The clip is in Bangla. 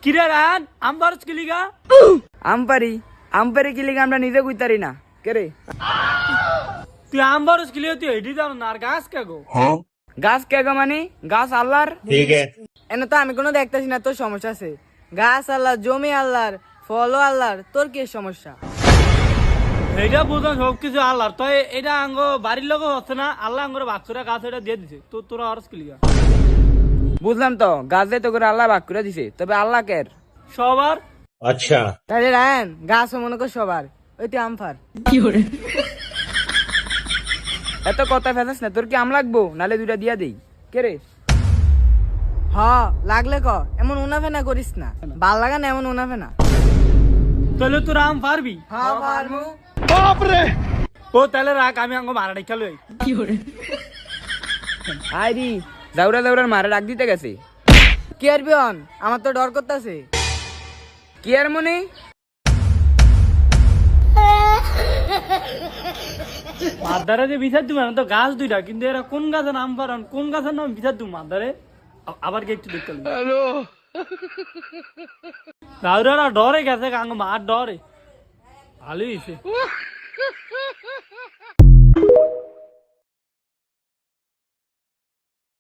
কিরে রান আমবারস কিলিগা আমপারি কিলিগা আমরা নিজে কইতারি না কে রে তুই আমবারস কিলিও তুই এডি দাও না আর গাছ কে গো গাছ কে গো মানে গাছ আল্লাহর ठीक है এনে তো আমি কোনো দেখতেছি না তোর সমস্যা আছে গাছ আল্লাহর জমি আল্লাহর ফলও আল্লাহর তোর কি সমস্যা এইটা বুঝলাম সবকিছু আল্লাহর তো এটা আঙ্গ বাড়ির লোক হচ্ছে না আল্লাহ আঙ্গর বাচ্চারা গাছ এটা দিয়ে দিছে তো তোরা অরস কিলিগা বুঝলাম তো গাছ দিয়ে তো করে আল্লাহ ভাগ করে দিছে তবে আল্লাহ কের সবার अच्छा তাহলে রায়ন গাছ মনে কর সবার ওই তুই আমফার এত কথা ফেলাস না তোর কি আম লাগবো নালে দুইটা দিয়া দেই কে রে হ লাগলে ক এমন উনাফেনা করিস না ভাল লাগা না এমন উনাফেনা তাহলে তোরা আম পারবি হ্যাঁ পারমু ও তাহলে রাখ আমি আঙ্গ মারা দেখা লই আইরি দাউরা দাউরার মারা ডাক দিতে গেছে কি আর বিয়ন আমার তো ডর করতেছে কি আর মনে মাদারে যে বিচার দিব না তো গাছ দুইটা কিন্তু এরা কোন গাছের নাম পারান কোন গাছের নাম বিচার দিব মাদারে আবার কি একটু দেখতে হ্যালো রাউরা ডরে গেছে আঙ্গ মার ডরে ভালোই হয়েছে